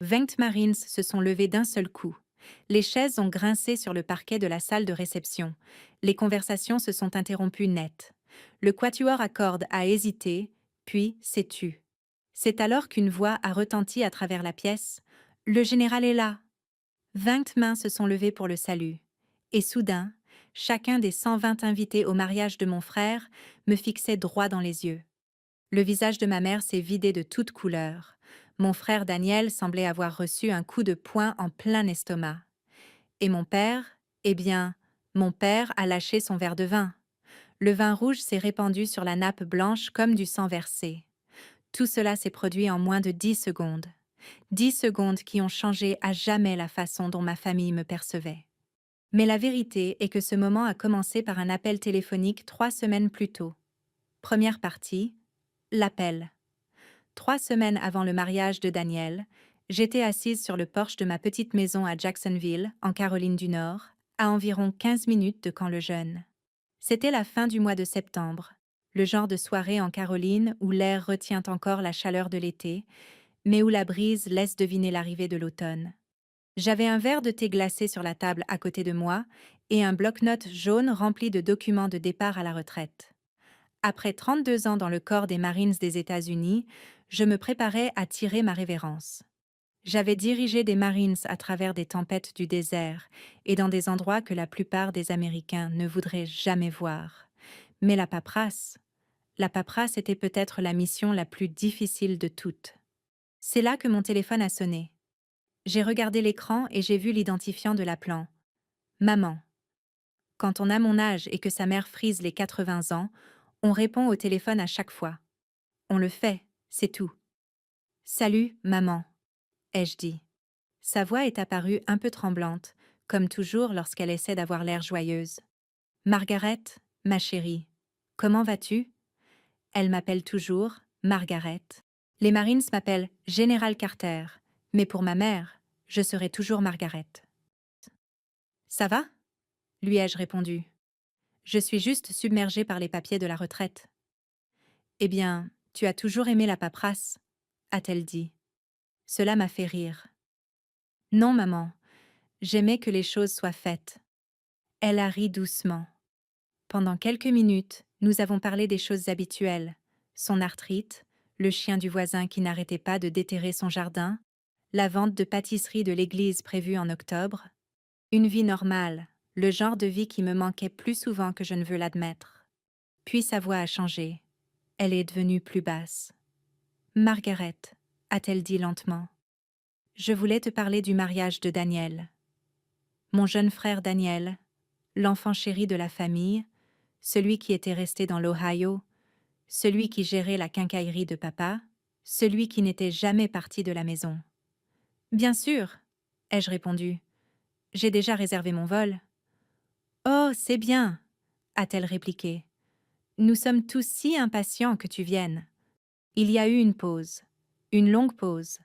20 Marines se sont levés d'un seul coup. Les chaises ont grincé sur le parquet de la salle de réception. Les conversations se sont interrompues net. Le quatuor à cordes a hésité, puis s'est tu. C'est alors qu'une voix a retenti à travers la pièce. Le général est là. 20 mains se sont levées pour le salut. Et soudain, chacun des 120 invités au mariage de mon frère me fixait droit dans les yeux. Le visage de ma mère s'est vidé de toute couleur. Mon frère Daniel semblait avoir reçu un coup de poing en plein estomac. Et mon père, eh bien, mon père a lâché son verre de vin. Le vin rouge s'est répandu sur la nappe blanche comme du sang versé. Tout cela s'est produit en moins de 10 secondes. 10 secondes qui ont changé à jamais la façon dont ma famille me percevait. Mais la vérité est que ce moment a commencé par un appel téléphonique 3 semaines plus tôt. Première partie, l'appel. 3 semaines avant le mariage de Daniel, j'étais assise sur le porche de ma petite maison à Jacksonville, en Caroline du Nord, à environ 15 minutes de Camp le Jeune. C'était la fin du mois de septembre, le genre de soirée en Caroline où l'air retient encore la chaleur de l'été, mais où la brise laisse deviner l'arrivée de l'automne. J'avais un verre de thé glacé sur la table à côté de moi et un bloc-notes jaune rempli de documents de départ à la retraite. Après 32 ans dans le corps des Marines des États-Unis, je me préparais à tirer ma révérence. J'avais dirigé des Marines à travers des tempêtes du désert et dans des endroits que la plupart des Américains ne voudraient jamais voir. Mais la paperasse était peut-être la mission la plus difficile de toutes. C'est là que mon téléphone a sonné. J'ai regardé l'écran et j'ai vu l'identifiant de l'appelant. Maman. Quand on a mon âge et que sa mère frise les 80 ans, on répond au téléphone à chaque fois. On le fait, c'est tout. Salut, maman, ai-je dit. Sa voix est apparue un peu tremblante, comme toujours lorsqu'elle essaie d'avoir l'air joyeuse. Margaret, ma chérie, comment vas-tu? Elle m'appelle toujours Margaret. Les Marines m'appellent Général Carter, mais pour ma mère, je serai toujours Margaret. Ça va? Lui ai-je répondu. Je suis juste submergée par les papiers de la retraite. Eh bien, tu as toujours aimé la paperasse, a-t-elle dit. Cela m'a fait rire. Non, maman, j'aimais que les choses soient faites. Elle a ri doucement. Pendant quelques minutes, nous avons parlé des choses habituelles. Son arthrite, le chien du voisin qui n'arrêtait pas de déterrer son jardin, la vente de pâtisseries de l'église prévue en octobre. Une vie normale, le genre de vie qui me manquait plus souvent que je ne veux l'admettre. Puis sa voix a changé. Elle est devenue plus basse. Margaret, a-t-elle dit lentement. Je voulais te parler du mariage de Daniel. Mon jeune frère Daniel, l'enfant chéri de la famille, celui qui était resté dans l'Ohio, celui qui gérait la quincaillerie de papa, celui qui n'était jamais parti de la maison. Bien sûr, ai-je répondu. J'ai déjà réservé mon vol. Oh, c'est bien, a-t-elle répliqué. Nous sommes tous si impatients que tu viennes. Il y a eu une pause, une longue pause.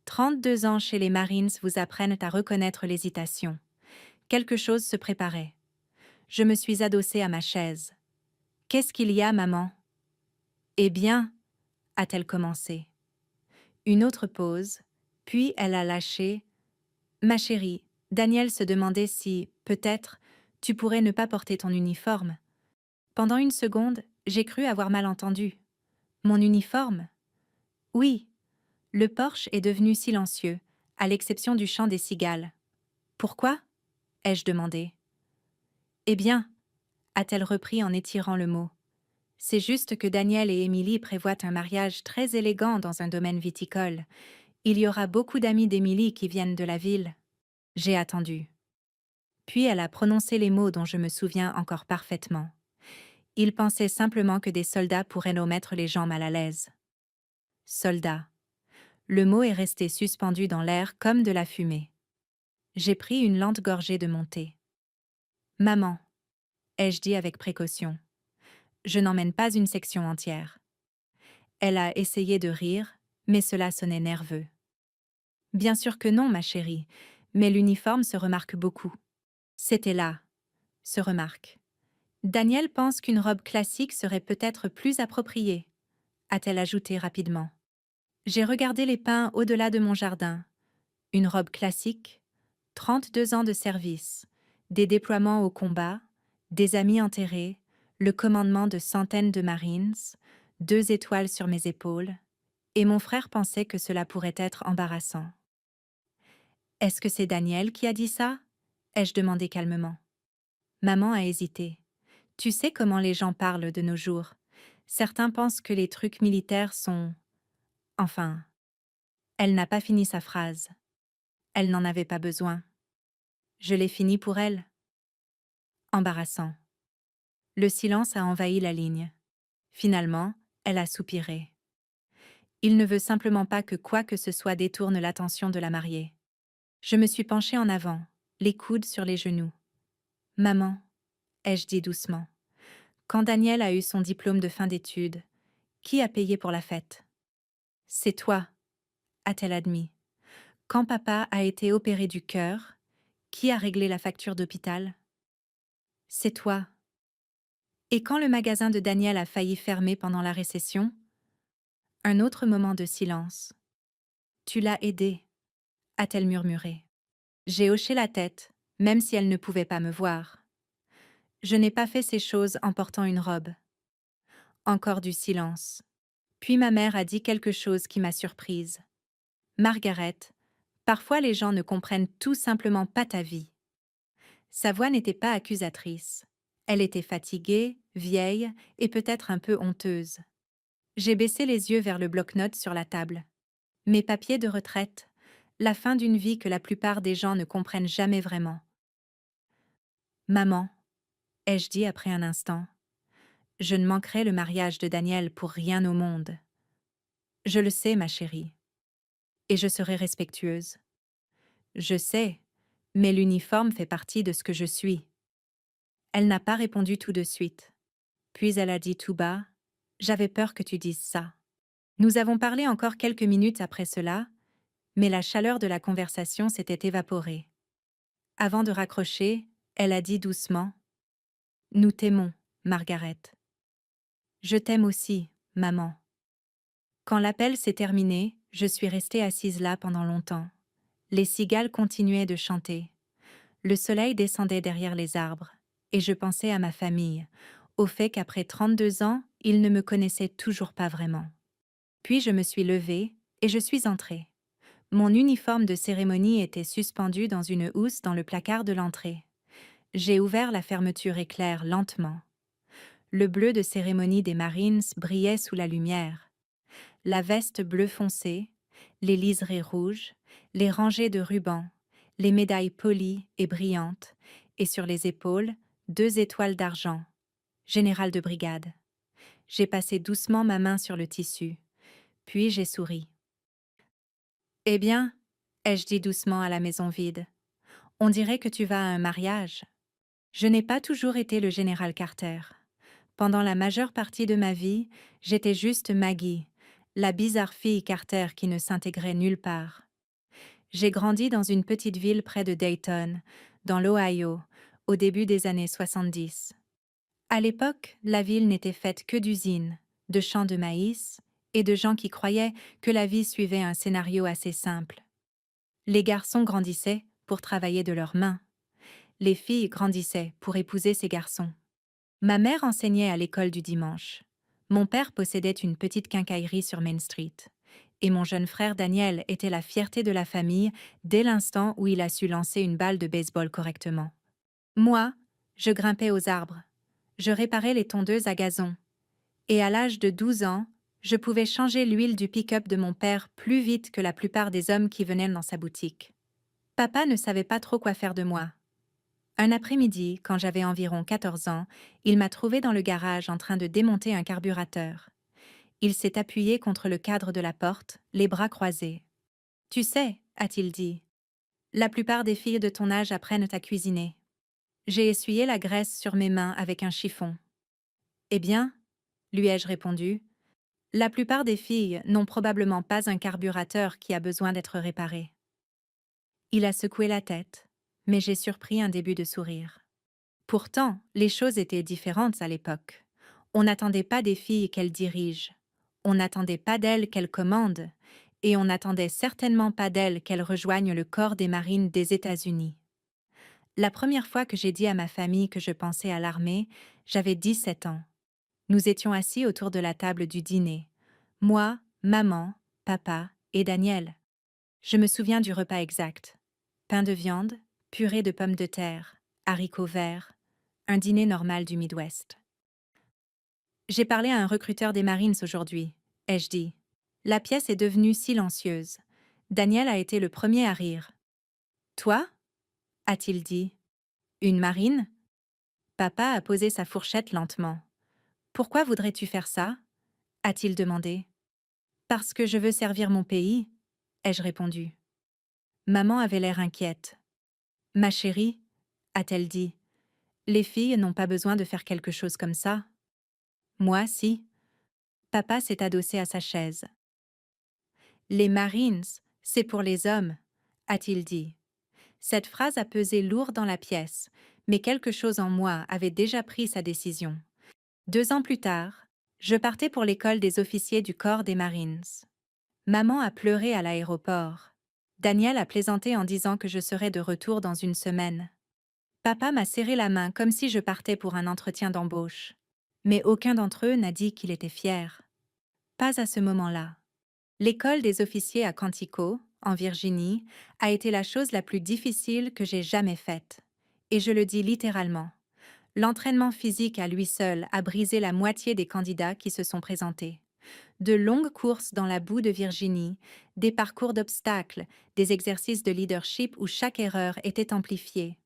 32 ans chez les Marines vous apprennent à reconnaître l'hésitation. Quelque chose se préparait. Je me suis adossée à ma chaise. Qu'est-ce qu'il y a, maman? Eh bien, a-t-elle commencé. Une autre pause, puis elle a lâché. Ma chérie, Daniel se demandait si, peut-être, tu pourrais ne pas porter ton uniforme. Pendant une seconde, j'ai cru avoir mal entendu. Mon uniforme? Oui. Le porche est devenu silencieux, à l'exception du chant des cigales. Pourquoi? Ai-je demandé. Eh bien, a-t-elle repris en étirant le mot. C'est juste que Daniel et Émilie prévoient un mariage très élégant dans un domaine viticole. Il y aura beaucoup d'amis d'Émilie qui viennent de la ville. J'ai attendu. Puis elle a prononcé les mots dont je me souviens encore parfaitement. Il pensait simplement que des soldats pourraient nous mettre les gens mal à l'aise. Soldats. Le mot est resté suspendu dans l'air comme de la fumée. J'ai pris une lente gorgée de mon thé. Maman, ai-je dit avec précaution. Je n'emmène pas une section entière. Elle a essayé de rire, mais cela sonnait nerveux. Bien sûr que non, ma chérie, mais l'uniforme se remarque beaucoup. C'était là, se remarque. Daniel pense qu'une robe classique serait peut-être plus appropriée, a-t-elle ajouté rapidement. J'ai regardé les pins au-delà de mon jardin. Une robe classique, 32 ans de service, des déploiements au combat, des amis enterrés, le commandement de centaines de Marines, 2 étoiles sur mes épaules, et mon frère pensait que cela pourrait être embarrassant. « Est-ce que c'est Daniel qui a dit ça ?» ai-je demandé calmement. Maman a hésité. Tu sais comment les gens parlent de nos jours. Certains pensent que les trucs militaires sont... Enfin, elle n'a pas fini sa phrase. Elle n'en avait pas besoin. Je l'ai fini pour elle. Embarrassant. Le silence a envahi la ligne. Finalement, elle a soupiré. Il ne veut simplement pas que quoi que ce soit détourne l'attention de la mariée. Je me suis penchée en avant, les coudes sur les genoux. « Maman », ai-je dit doucement, quand Daniel a eu son diplôme de fin d'études, qui a payé pour la fête ? C'est toi, a-t-elle admis. Quand papa a été opéré du cœur, qui a réglé la facture d'hôpital ? C'est toi. Et quand le magasin de Daniel a failli fermer pendant la récession ? Un autre moment de silence. Tu l'as aidé, a-t-elle murmuré. J'ai hoché la tête, même si elle ne pouvait pas me voir. Je n'ai pas fait ces choses en portant une robe. Encore du silence. Puis ma mère a dit quelque chose qui m'a surprise. Margaret, parfois les gens ne comprennent tout simplement pas ta vie. Sa voix n'était pas accusatrice. Elle était fatiguée, vieille et peut-être un peu honteuse. J'ai baissé les yeux vers le bloc-notes sur la table. Mes papiers de retraite, la fin d'une vie que la plupart des gens ne comprennent jamais vraiment. Maman, ai-je dit après un instant, je ne manquerai le mariage de Daniel pour rien au monde. Je le sais, ma chérie. Et je serai respectueuse. Je sais, mais l'uniforme fait partie de ce que je suis. Elle n'a pas répondu tout de suite. Puis elle a dit tout bas, « J'avais peur que tu dises ça. » Nous avons parlé encore quelques minutes après cela, mais la chaleur de la conversation s'était évaporée. Avant de raccrocher, elle a dit doucement, « Nous t'aimons, Margaret. » Je t'aime aussi, maman. Quand l'appel s'est terminé, je suis restée assise là pendant longtemps. Les cigales continuaient de chanter. Le soleil descendait derrière les arbres, et je pensais à ma famille, au fait qu'après 32 ans, ils ne me connaissaient toujours pas vraiment. Puis je me suis levée, et je suis entrée. Mon uniforme de cérémonie était suspendu dans une housse dans le placard de l'entrée. J'ai ouvert la fermeture éclair lentement. Le bleu de cérémonie des Marines brillait sous la lumière. La veste bleu foncé, les liserés rouges, les rangées de rubans, les médailles polies et brillantes, et sur les épaules, 2 étoiles d'argent. Général de brigade. J'ai passé doucement ma main sur le tissu, puis j'ai souri. « Eh bien, ai-je dit doucement à la maison vide, on dirait que tu vas à un mariage. » Je n'ai pas toujours été le général Carter. Pendant la majeure partie de ma vie, j'étais juste Maggie, la bizarre fille Carter qui ne s'intégrait nulle part. J'ai grandi dans une petite ville près de Dayton, dans l'Ohio, au début des années 70. À l'époque, la ville n'était faite que d'usines, de champs de maïs et de gens qui croyaient que la vie suivait un scénario assez simple. Les garçons grandissaient pour travailler de leurs mains. Les filles grandissaient pour épouser ces garçons. Ma mère enseignait à l'école du dimanche. Mon père possédait une petite quincaillerie sur Main Street. Et mon jeune frère Daniel était la fierté de la famille dès l'instant où il a su lancer une balle de baseball correctement. Moi, je grimpais aux arbres. Je réparais les tondeuses à gazon. Et à l'âge de 12 ans, je pouvais changer l'huile du pick-up de mon père plus vite que la plupart des hommes qui venaient dans sa boutique. Papa ne savait pas trop quoi faire de moi. Un après-midi, quand j'avais environ 14 ans, il m'a trouvée dans le garage en train de démonter un carburateur. Il s'est appuyé contre le cadre de la porte, les bras croisés. « Tu sais, a-t-il dit, la plupart des filles de ton âge apprennent à cuisiner. » J'ai essuyé la graisse sur mes mains avec un chiffon. « Eh bien, lui ai-je répondu, la plupart des filles n'ont probablement pas un carburateur qui a besoin d'être réparé. » Il a secoué la tête, mais j'ai surpris un début de sourire. Pourtant, les choses étaient différentes à l'époque. On n'attendait pas des filles qu'elles dirigent. On n'attendait pas d'elles qu'elles commandent. Et on n'attendait certainement pas d'elle qu'elle rejoigne le corps des marines des États-Unis. La première fois que j'ai dit à ma famille que je pensais à l'armée, j'avais 17 ans. Nous étions assis autour de la table du dîner. Moi, maman, papa et Daniel. Je me souviens du repas exact. Pain de viande, purée de pommes de terre, haricots verts, un dîner normal du Midwest. J'ai parlé à un recruteur des Marines aujourd'hui, ai-je dit. La pièce est devenue silencieuse. Daniel a été le premier à rire. Toi? A-t-il dit. Une marine? Papa a posé sa fourchette lentement. Pourquoi voudrais-tu faire ça? A-t-il demandé. Parce que je veux servir mon pays, ai-je répondu. Maman avait l'air inquiète. Ma chérie, a-t-elle dit, les filles n'ont pas besoin de faire quelque chose comme ça. Moi, si. Papa s'est adossé à sa chaise. Les Marines, c'est pour les hommes, a-t-il dit. Cette phrase a pesé lourd dans la pièce, mais quelque chose en moi avait déjà pris sa décision. 2 ans plus tard, je partais pour l'école des officiers du corps des Marines. Maman a pleuré à l'aéroport. Daniel a plaisanté en disant que je serais de retour dans une semaine. Papa m'a serré la main comme si je partais pour un entretien d'embauche. Mais aucun d'entre eux n'a dit qu'il était fier. Pas à ce moment-là. L'école des officiers à Quantico, en Virginie, a été la chose la plus difficile que j'ai jamais faite. Et je le dis littéralement. L'entraînement physique à lui seul a brisé la moitié des candidats qui se sont présentés. De longues courses dans la boue de Virginie, des parcours d'obstacles, des exercices de leadership où chaque erreur était amplifiée.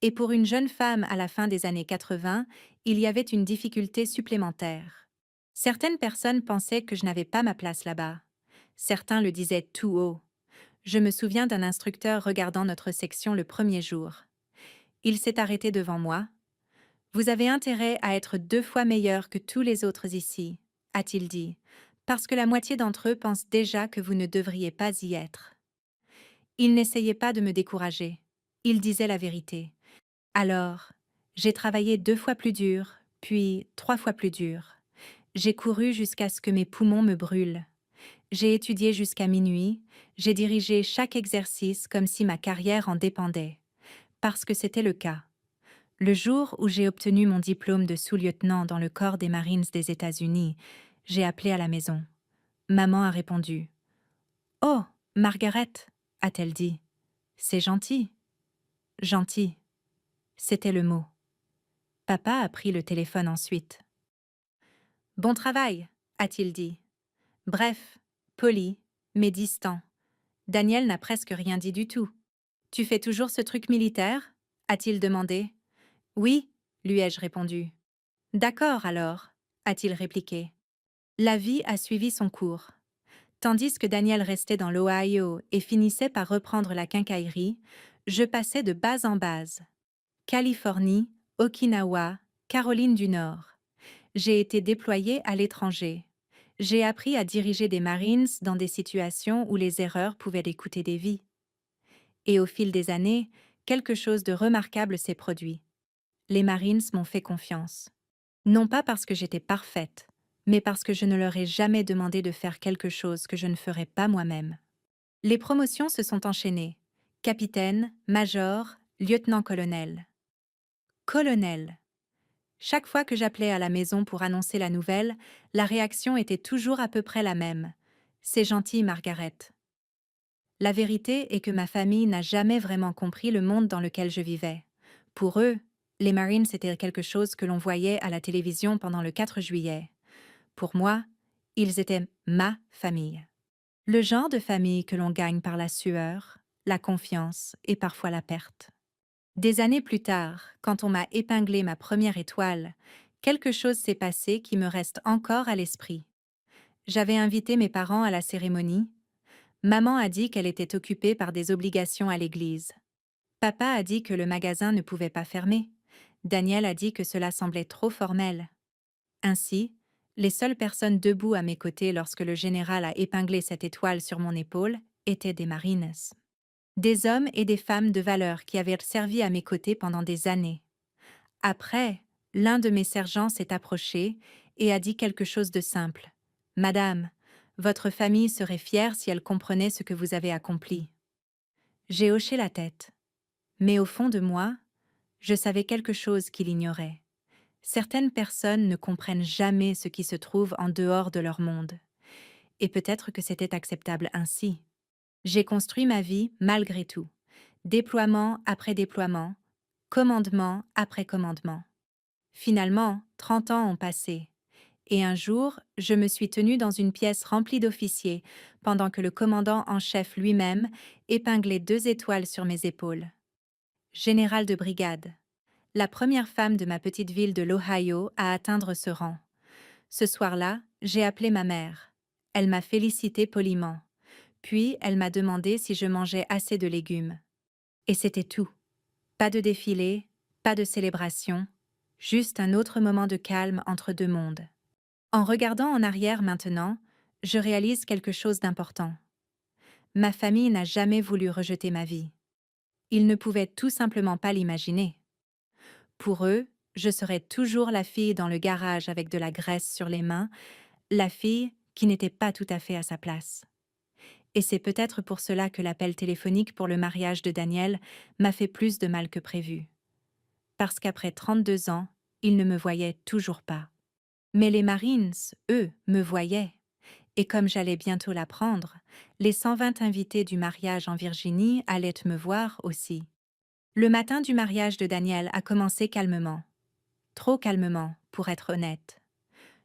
Et pour une jeune femme à la fin des années 80, il y avait une difficulté supplémentaire. Certaines personnes pensaient que je n'avais pas ma place là-bas. Certains le disaient tout haut. Je me souviens d'un instructeur regardant notre section le premier jour. Il s'est arrêté devant moi. « Vous avez intérêt à être 2 fois meilleur que tous les autres ici, » a-t-il dit, parce que la moitié d'entre eux pensent déjà que vous ne devriez pas y être. Il n'essayait pas de me décourager. Il disait la vérité. Alors, j'ai travaillé 2 fois plus dur, puis 3 fois plus dur. J'ai couru jusqu'à ce que mes poumons me brûlent. J'ai étudié jusqu'à minuit, j'ai dirigé chaque exercice comme si ma carrière en dépendait. Parce que c'était le cas. Le jour où j'ai obtenu mon diplôme de sous-lieutenant dans le corps des Marines des États-Unis, j'ai appelé à la maison. Maman a répondu. « Oh, Margaret, a-t-elle dit. C'est gentil. » Gentil. C'était le mot. Papa a pris le téléphone ensuite. « Bon travail, a-t-il dit. Bref, poli, mais distant. Daniel n'a presque rien dit du tout. « Tu fais toujours ce truc militaire ?» a-t-il demandé. « Oui, lui ai-je répondu. »« D'accord alors, » a-t-il répliqué. La vie a suivi son cours. Tandis que Daniel restait dans l'Ohio et finissait par reprendre la quincaillerie, je passais de base en base. Californie, Okinawa, Caroline du Nord. J'ai été déployée à l'étranger. J'ai appris à diriger des Marines dans des situations où les erreurs pouvaient coûter des vies. Et au fil des années, quelque chose de remarquable s'est produit. Les Marines m'ont fait confiance. Non pas parce que j'étais parfaite, mais parce que je ne leur ai jamais demandé de faire quelque chose que je ne ferais pas moi-même. Les promotions se sont enchaînées. Capitaine, major, lieutenant-colonel. Colonel. Chaque fois que j'appelais à la maison pour annoncer la nouvelle, la réaction était toujours à peu près la même. « C'est gentil, Margaret. » La vérité est que ma famille n'a jamais vraiment compris le monde dans lequel je vivais. Pour eux, les Marines étaient quelque chose que l'on voyait à la télévision pendant le 4 juillet. Pour moi, ils étaient ma famille. Le genre de famille que l'on gagne par la sueur, la confiance et parfois la perte. Des années plus tard, quand on m'a épinglé ma première étoile, quelque chose s'est passé qui me reste encore à l'esprit. J'avais invité mes parents à la cérémonie. Maman a dit qu'elle était occupée par des obligations à l'église. Papa a dit que le magasin ne pouvait pas fermer. Daniel a dit que cela semblait trop formel. Ainsi, les seules personnes debout à mes côtés lorsque le général a épinglé cette étoile sur mon épaule étaient des Marines. Des hommes et des femmes de valeur qui avaient servi à mes côtés pendant des années. Après, l'un de mes sergents s'est approché et a dit quelque chose de simple. « Madame, Votre famille serait fière si elle comprenait ce que vous avez accompli. J'ai hoché la tête. Mais au fond de moi, je savais quelque chose qu'il ignorait. Certaines personnes ne comprennent jamais ce qui se trouve en dehors de leur monde. Et peut-être que c'était acceptable ainsi. J'ai construit ma vie malgré tout. Déploiement après déploiement, commandement après commandement. Finalement, 30 ans ont passé. Et un jour, je me suis tenue dans une pièce remplie d'officiers, pendant que le commandant en chef lui-même épinglait 2 étoiles sur mes épaules. Général de brigade. La première femme de ma petite ville de l'Ohio à atteindre ce rang. Ce soir-là, j'ai appelé ma mère. Elle m'a félicité poliment. Puis, elle m'a demandé si je mangeais assez de légumes. Et c'était tout. Pas de défilé, pas de célébration, juste un autre moment de calme entre deux mondes. En regardant en arrière maintenant, je réalise quelque chose d'important. Ma famille n'a jamais voulu rejeter ma vie. Ils ne pouvaient tout simplement pas l'imaginer. Pour eux, je serais toujours la fille dans le garage avec de la graisse sur les mains, la fille qui n'était pas tout à fait à sa place. Et c'est peut-être pour cela que l'appel téléphonique pour le mariage de Daniel m'a fait plus de mal que prévu. Parce qu'après 32 ans, ils ne me voyaient toujours pas. Mais les Marines, eux, me voyaient. Et comme j'allais bientôt l'apprendre, les 120 invités du mariage en Virginie allaient me voir aussi. Le matin du mariage de Daniel a commencé calmement. Trop calmement, pour être honnête.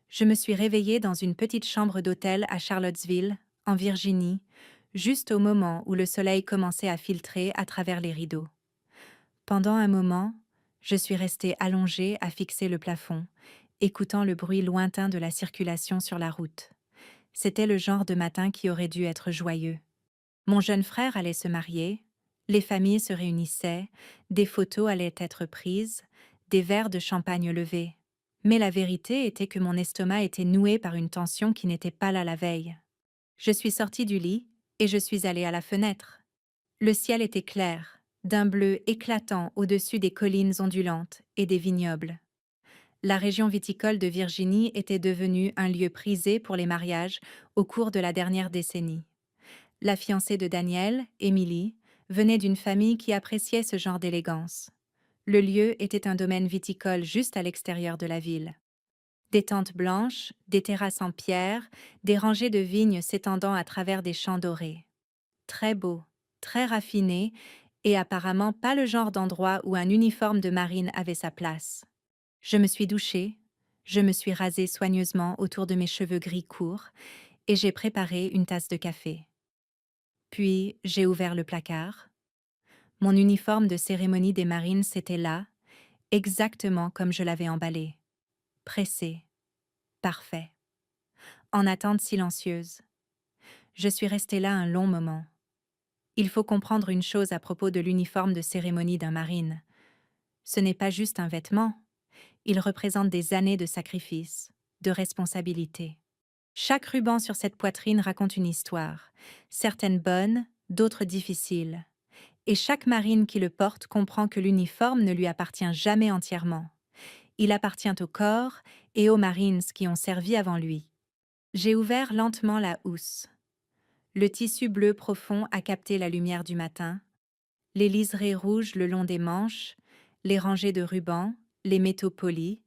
Je me suis réveillée dans une petite chambre d'hôtel à Charlottesville, en Virginie, juste au moment où le soleil commençait à filtrer à travers les rideaux. Pendant un moment, je suis restée allongée à fixer le plafond, écoutant le bruit lointain de la circulation sur la route. C'était le genre de matin qui aurait dû être joyeux. Mon jeune frère allait se marier, les familles se réunissaient, des photos allaient être prises, des verres de champagne levés. Mais la vérité était que mon estomac était noué par une tension qui n'était pas là la veille. Je suis sortie du lit et je suis allée à la fenêtre. Le ciel était clair, d'un bleu éclatant au-dessus des collines ondulantes et des vignobles. La région viticole de Virginie était devenue un lieu prisé pour les mariages au cours de la dernière décennie. La fiancée de Daniel, Emily, venait d'une famille qui appréciait ce genre d'élégance. Le lieu était un domaine viticole juste à l'extérieur de la ville. Des tentes blanches, des terrasses en pierre, des rangées de vignes s'étendant à travers des champs dorés. Très beau, très raffiné, et apparemment pas le genre d'endroit où un uniforme de marine avait sa place. Je me suis douchée, je me suis rasée soigneusement autour de mes cheveux gris courts, et j'ai préparé une tasse de café. Puis j'ai ouvert le placard. Mon uniforme de cérémonie des Marines était là, exactement comme je l'avais emballé. Pressé. Parfait. En attente silencieuse. Je suis restée là un long moment. Il faut comprendre une chose à propos de l'uniforme de cérémonie d'un marine. Ce n'est pas juste un vêtement. Il représente des années de sacrifice, de responsabilité. Chaque ruban sur cette poitrine raconte une histoire, certaines bonnes, d'autres difficiles. Et chaque marine qui le porte comprend que l'uniforme ne lui appartient jamais entièrement. Il appartient au corps et aux marines qui ont servi avant lui. J'ai ouvert lentement la housse. Le tissu bleu profond a capté la lumière du matin, les liserés rouges le long des manches, les rangées de rubans, les métaux polis,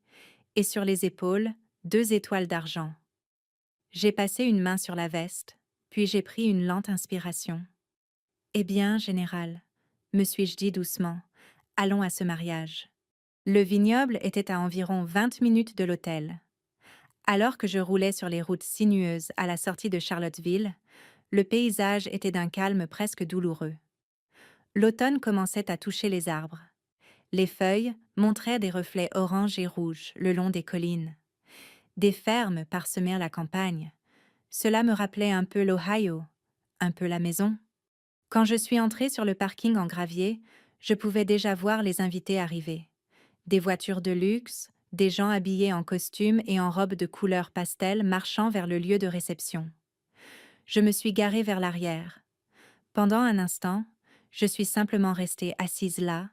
et sur les épaules, 2 étoiles d'argent. J'ai passé une main sur la veste, puis j'ai pris une lente inspiration. « Eh bien, général, » me suis-je dit doucement, « allons à ce mariage. » Le vignoble était à environ 20 minutes de l'hôtel. Alors que je roulais sur les routes sinueuses à la sortie de Charlottesville, le paysage était d'un calme presque douloureux. L'automne commençait à toucher les arbres. Les feuilles montraient des reflets orange et rouge le long des collines. Des fermes parsemaient la campagne. Cela me rappelait un peu l'Ohio, un peu la maison. Quand je suis entrée sur le parking en gravier, je pouvais déjà voir les invités arriver. Des voitures de luxe, des gens habillés en costume et en robes de couleur pastel marchant vers le lieu de réception. Je me suis garée vers l'arrière. Pendant un instant, je suis simplement restée assise là,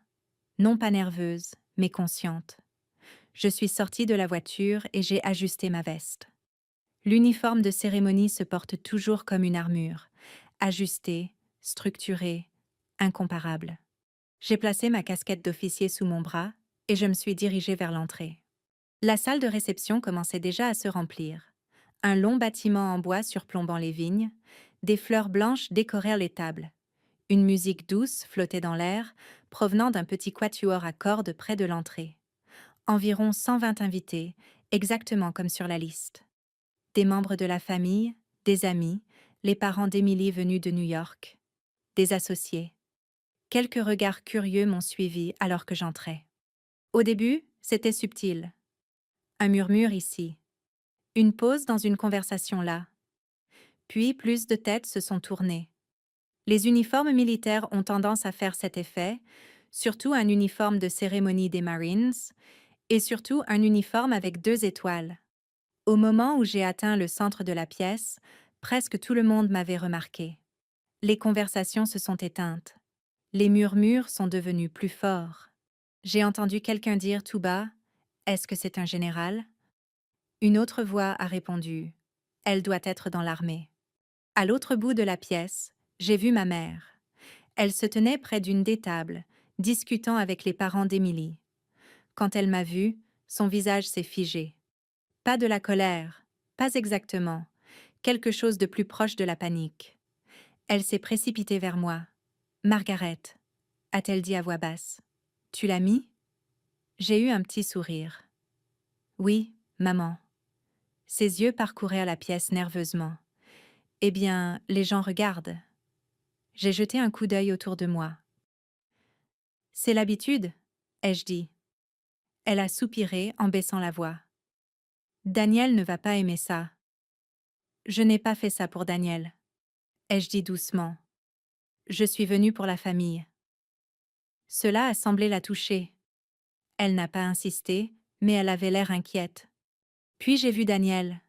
non pas nerveuse, mais consciente. Je suis sortie de la voiture et j'ai ajusté ma veste. L'uniforme de cérémonie se porte toujours comme une armure, ajustée, structurée, incomparable. J'ai placé ma casquette d'officier sous mon bras et je me suis dirigée vers l'entrée. La salle de réception commençait déjà à se remplir. Un long bâtiment en bois surplombant les vignes, des fleurs blanches décorèrent les tables. Une musique douce flottait dans l'air, provenant d'un petit quatuor à cordes près de l'entrée. Environ 120 invités, exactement comme sur la liste. Des membres de la famille, des amis, les parents d'Emily venus de New York, des associés. Quelques regards curieux m'ont suivi alors que j'entrais. Au début, c'était subtil. Un murmure ici, une pause dans une conversation là. Puis plus de têtes se sont tournées. Les uniformes militaires ont tendance à faire cet effet, surtout un uniforme de cérémonie des Marines, et surtout un uniforme avec 2 étoiles. Au moment où j'ai atteint le centre de la pièce, presque tout le monde m'avait remarqué. Les conversations se sont éteintes. Les murmures sont devenus plus forts. J'ai entendu quelqu'un dire tout bas « Est-ce que c'est un général ?» Une autre voix a répondu « Elle doit être dans l'armée. » À l'autre bout de la pièce, j'ai vu ma mère. Elle se tenait près d'une des tables, discutant avec les parents d'Émilie. Quand elle m'a vue, son visage s'est figé. Pas de la colère, pas exactement, quelque chose de plus proche de la panique. Elle s'est précipitée vers moi. « Margaret », a-t-elle dit à voix basse. « Tu l'as mis ?» J'ai eu un petit sourire. « Oui, maman. » Ses yeux parcourèrent la pièce nerveusement. « Eh bien, les gens regardent. » J'ai jeté un coup d'œil autour de moi. « C'est l'habitude, » ai-je dit. Elle a soupiré en baissant la voix. « Daniel ne va pas aimer ça. »« Je n'ai pas fait ça pour Daniel, » ai-je dit doucement. « Je suis venue pour la famille. » Cela a semblé la toucher. Elle n'a pas insisté, mais elle avait l'air inquiète. Puis j'ai vu Daniel.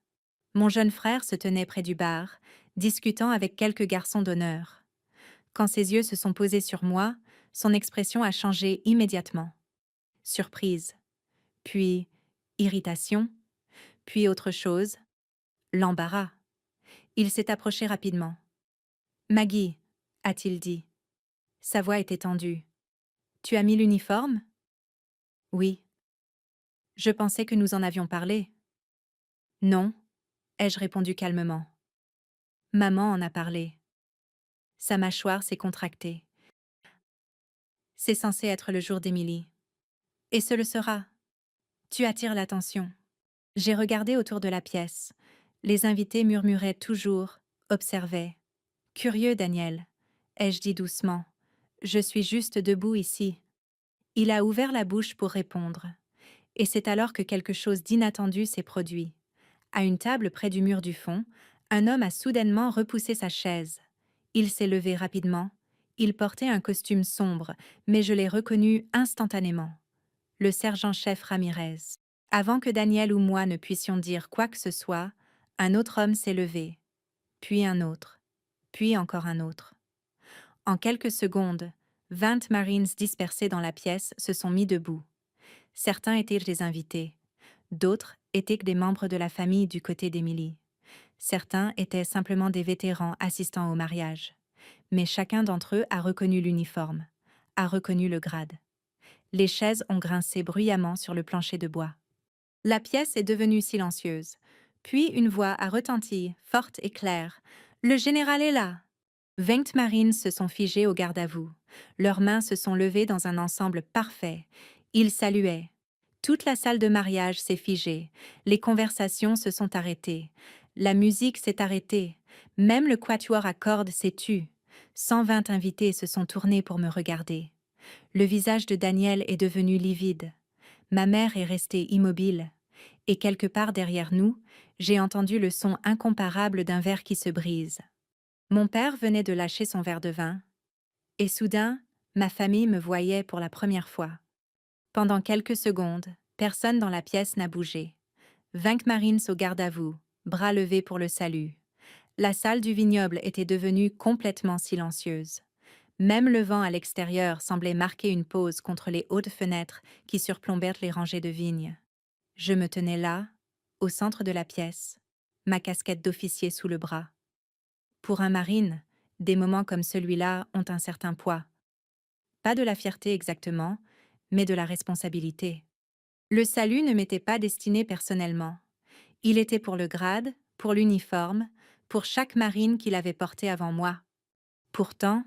Mon jeune frère se tenait près du bar, discutant avec quelques garçons d'honneur. Quand ses yeux se sont posés sur moi, son expression a changé immédiatement. Surprise, puis irritation, puis autre chose, l'embarras. Il s'est approché rapidement. « Maggie, » a-t-il dit. Sa voix était tendue. « Tu as mis l'uniforme ?» ?»« Oui. »« Je pensais que nous en avions parlé. »« Non, » ai-je répondu calmement. « Maman en a parlé. » Sa mâchoire s'est contractée. « C'est censé être le jour d'Émilie. »« Et ce le sera. » »« Tu attires l'attention. » J'ai regardé autour de la pièce. Les invités murmuraient toujours, observaient. « Curieux, Daniel, » ai-je dit doucement. « Je suis juste debout ici. » Il a ouvert la bouche pour répondre. Et c'est alors que quelque chose d'inattendu s'est produit. À une table près du mur du fond, un homme a soudainement repoussé sa chaise. Il s'est levé rapidement. Il portait un costume sombre, mais je l'ai reconnu instantanément. Le sergent-chef Ramirez. Avant que Daniel ou moi ne puissions dire quoi que ce soit, un autre homme s'est levé, puis un autre, puis encore un autre. En quelques secondes, 20 Marines dispersés dans la pièce se sont mis debout. Certains étaient des invités, d'autres étaient des membres de la famille du côté d'Émilie. Certains étaient simplement des vétérans assistant au mariage. Mais chacun d'entre eux a reconnu l'uniforme, a reconnu le grade. Les chaises ont grincé bruyamment sur le plancher de bois. La pièce est devenue silencieuse. Puis une voix a retenti, forte et claire. « Le général est là !» 20 marines se sont figées au garde-à-vous. Leurs mains se sont levées dans un ensemble parfait. Ils saluaient. Toute la salle de mariage s'est figée. Les conversations se sont arrêtées. La musique s'est arrêtée. Même le quatuor à cordes s'est tu. 120 invités se sont tournés pour me regarder. Le visage de Daniel est devenu livide. Ma mère est restée immobile. Et quelque part derrière nous, j'ai entendu le son incomparable d'un verre qui se brise. Mon père venait de lâcher son verre de vin. Et soudain, ma famille me voyait pour la première fois. Pendant quelques secondes, personne dans la pièce n'a bougé. 20 marines au garde-à-vous, bras levés pour le salut. La salle du vignoble était devenue complètement silencieuse. Même le vent à l'extérieur semblait marquer une pause contre les hautes fenêtres qui surplombèrent les rangées de vignes. Je me tenais là, au centre de la pièce, ma casquette d'officier sous le bras. Pour un marine, des moments comme celui-là ont un certain poids. Pas de la fierté exactement, mais de la responsabilité. Le salut ne m'était pas destiné personnellement. Il était pour le grade, pour l'uniforme, pour chaque marine qu'il avait porté avant moi. Pourtant,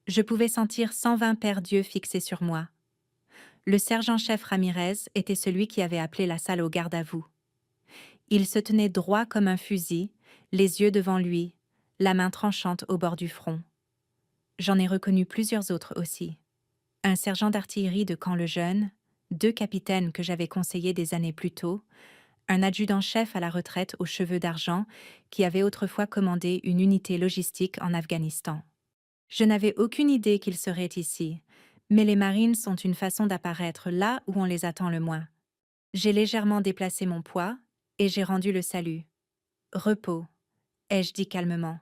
je pouvais sentir 120 paires d'yeux fixés sur moi. Le sergent-chef Ramirez était celui qui avait appelé la salle au garde à vous. Il se tenait droit comme un fusil, les yeux devant lui, la main tranchante au bord du front. J'en ai reconnu plusieurs autres aussi. Un sergent d'artillerie de Camp-le-Jeune, 2 capitaines que j'avais conseillés des années plus tôt, un adjudant-chef à la retraite aux cheveux d'argent qui avait autrefois commandé une unité logistique en Afghanistan. Je n'avais aucune idée qu'ils seraient ici, mais les Marines sont une façon d'apparaître là où on les attend le moins. J'ai légèrement déplacé mon poids et j'ai rendu le salut. Repos, ai-je dit calmement.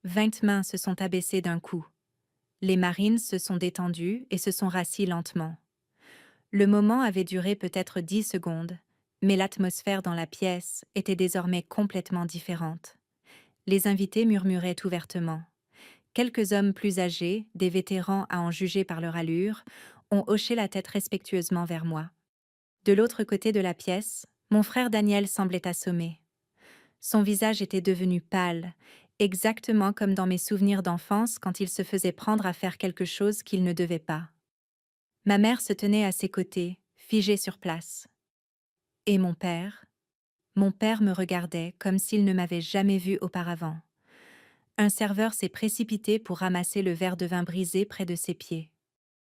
20 mains se sont abaissées d'un coup. Les Marines se sont détendues et se sont rassis lentement. Le moment avait duré peut-être 10 secondes, mais l'atmosphère dans la pièce était désormais complètement différente. Les invités murmuraient ouvertement. Quelques hommes plus âgés, des vétérans à en juger par leur allure, ont hoché la tête respectueusement vers moi. De l'autre côté de la pièce, mon frère Daniel semblait assommé. Son visage était devenu pâle, exactement comme dans mes souvenirs d'enfance quand il se faisait prendre à faire quelque chose qu'il ne devait pas. Ma mère se tenait à ses côtés, figée sur place. Et mon père? Mon père me regardait comme s'il ne m'avait jamais vu auparavant. Un serveur s'est précipité pour ramasser le verre de vin brisé près de ses pieds.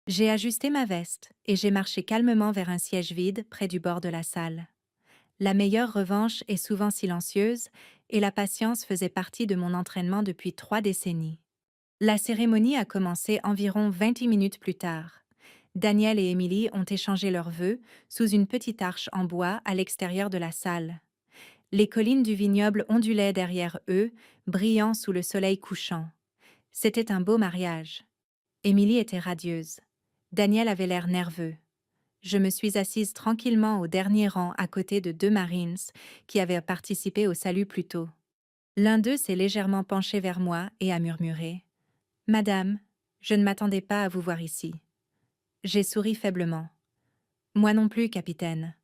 J'ai ajusté ma veste et j'ai marché calmement vers un siège vide près du bord de la salle. La meilleure revanche est souvent silencieuse et la patience faisait partie de mon entraînement depuis 3 décennies. La cérémonie a commencé environ 20 minutes plus tard. Daniel et Émilie ont échangé leurs vœux sous une petite arche en bois à l'extérieur de la salle. Les collines du vignoble ondulaient derrière eux, brillant sous le soleil couchant. C'était un beau mariage. Émilie était radieuse. Daniel avait l'air nerveux. Je me suis assise tranquillement au dernier rang à côté de 2 Marines qui avaient participé au salut plus tôt. L'un d'eux s'est légèrement penché vers moi et a murmuré « Madame, je ne m'attendais pas à vous voir ici. » J'ai souri faiblement. « Moi non plus, capitaine. »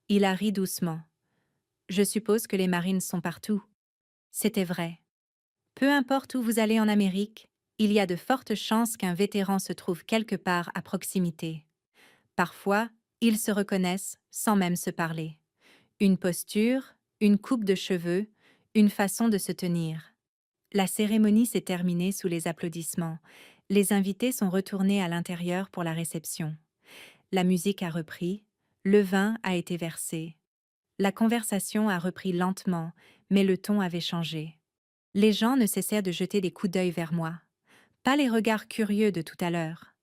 Il a ri doucement. « Je suppose que les Marines sont partout. » C'était vrai. Peu importe où vous allez en Amérique, il y a de fortes chances qu'un vétéran se trouve quelque part à proximité. Parfois, ils se reconnaissent sans même se parler. Une posture, une coupe de cheveux, une façon de se tenir. La cérémonie s'est terminée sous les applaudissements. Les invités sont retournés à l'intérieur pour la réception. La musique a repris, le vin a été versé. La conversation a repris lentement, mais le ton avait changé. Les gens ne cessaient de jeter des coups d'œil vers moi. Pas les regards curieux de tout à l'heure.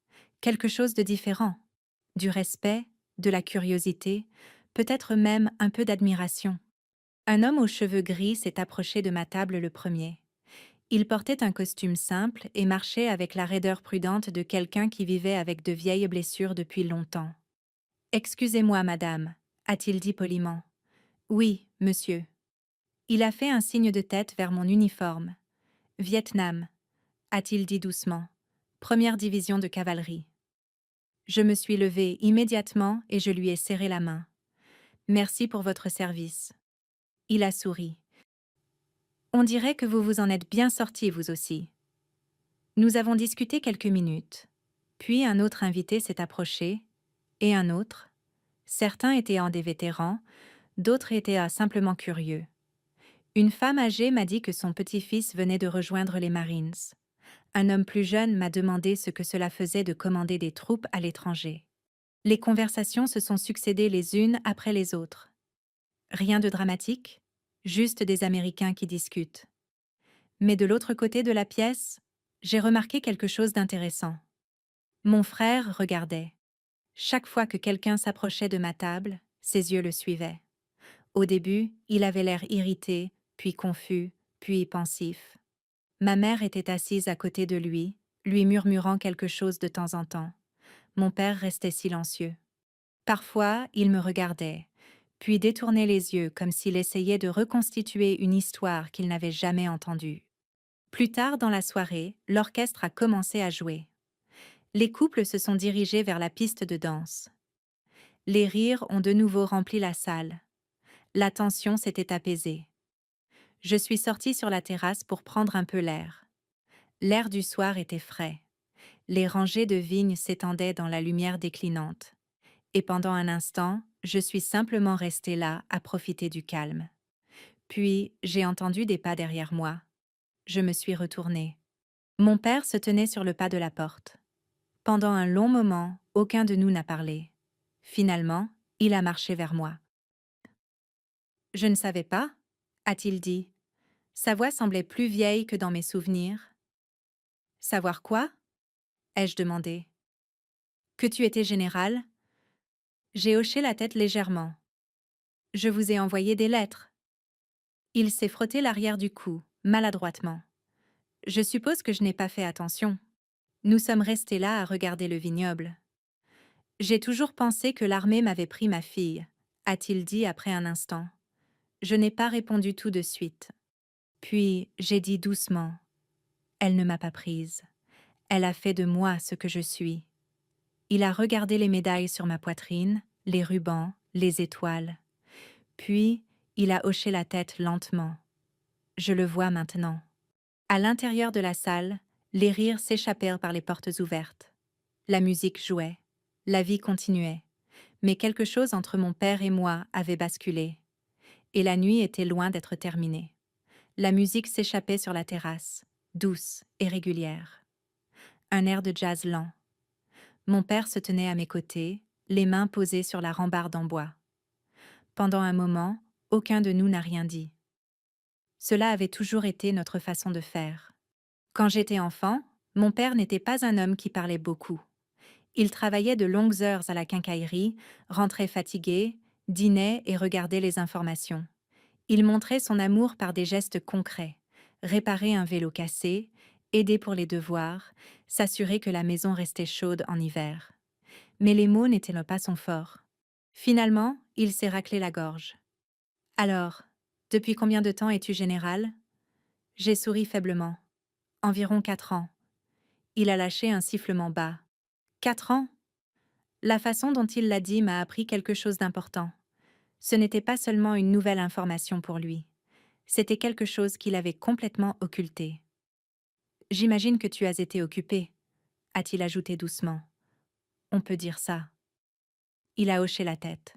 Quelque chose de différent. Du respect, de la curiosité, peut-être même un peu d'admiration. Un homme aux cheveux gris s'est approché de ma table le premier. Il portait un costume simple et marchait avec la raideur prudente de quelqu'un qui vivait avec de vieilles blessures depuis longtemps. « Excusez-moi, madame », a-t-il dit poliment. « Oui, monsieur. » Il a fait un signe de tête vers mon uniforme. « Vietnam », a-t-il dit doucement. « Première division de cavalerie. » Je me suis levée immédiatement et je lui ai serré la main. « Merci pour votre service. » Il a souri. « On dirait que vous vous en êtes bien sorti, vous aussi. » Nous avons discuté quelques minutes. Puis un autre invité s'est approché, et un autre. Certains étaient des vétérans, d'autres étaient simplement curieux. Une femme âgée m'a dit que son petit-fils venait de rejoindre les Marines. Un homme plus jeune m'a demandé ce que cela faisait de commander des troupes à l'étranger. Les conversations se sont succédées les unes après les autres. Rien de dramatique, juste des Américains qui discutent. Mais de l'autre côté de la pièce, j'ai remarqué quelque chose d'intéressant. Mon frère regardait. Chaque fois que quelqu'un s'approchait de ma table, ses yeux le suivaient. Au début, il avait l'air irrité, puis confus, puis pensif. Ma mère était assise à côté de lui, lui murmurant quelque chose de temps en temps. Mon père restait silencieux. Parfois, il me regardait, puis détournait les yeux comme s'il essayait de reconstituer une histoire qu'il n'avait jamais entendue. Plus tard dans la soirée, l'orchestre a commencé à jouer. Les couples se sont dirigés vers la piste de danse. Les rires ont de nouveau rempli la salle. La tension s'était apaisée. Je suis sortie sur la terrasse pour prendre un peu l'air. L'air du soir était frais. Les rangées de vignes s'étendaient dans la lumière déclinante. Et pendant un instant, je suis simplement restée là à profiter du calme. Puis, j'ai entendu des pas derrière moi. Je me suis retournée. Mon père se tenait sur le pas de la porte. Pendant un long moment, aucun de nous n'a parlé. Finalement, il a marché vers moi. Je ne savais pas, a-t-il dit. Sa voix semblait plus vieille que dans mes souvenirs. Savoir quoi? Ai-je demandé. Que tu étais général? J'ai hoché la tête légèrement. Je vous ai envoyé des lettres. Il s'est frotté l'arrière du cou, maladroitement. Je suppose que je n'ai pas fait attention. Nous sommes restés là à regarder le vignoble. J'ai toujours pensé que l'armée m'avait pris ma fille, a-t-il dit après un instant. Je n'ai pas répondu tout de suite. Puis, j'ai dit doucement. Elle ne m'a pas prise. Elle a fait de moi ce que je suis. Il a regardé les médailles sur ma poitrine, les rubans, les étoiles. Puis, il a hoché la tête lentement. Je le vois maintenant. À l'intérieur de la salle, les rires s'échappèrent par les portes ouvertes. La musique jouait. La vie continuait. Mais quelque chose entre mon père et moi avait basculé. Et la nuit était loin d'être terminée. La musique s'échappait sur la terrasse, douce et régulière. Un air de jazz lent. Mon père se tenait à mes côtés, les mains posées sur la rambarde en bois. Pendant un moment, aucun de nous n'a rien dit. Cela avait toujours été notre façon de faire. Quand j'étais enfant, mon père n'était pas un homme qui parlait beaucoup. Il travaillait de longues heures à la quincaillerie, rentrait fatigué, dînait et regardait les informations. Il montrait son amour par des gestes concrets, réparer un vélo cassé, aider pour les devoirs, s'assurer que la maison restait chaude en hiver. Mais les mots n'étaient pas son fort. Finalement, il s'est raclé la gorge. Alors, depuis combien de temps es-tu général? J'ai souri faiblement. Environ 4 ans. Il a lâché un sifflement bas. 4 ans? La façon dont il l'a dit m'a appris quelque chose d'important. Ce n'était pas seulement une nouvelle information pour lui. C'était quelque chose qu'il avait complètement occulté. J'imagine que tu as été occupé, a-t-il ajouté doucement. On peut dire ça. Il a hoché la tête.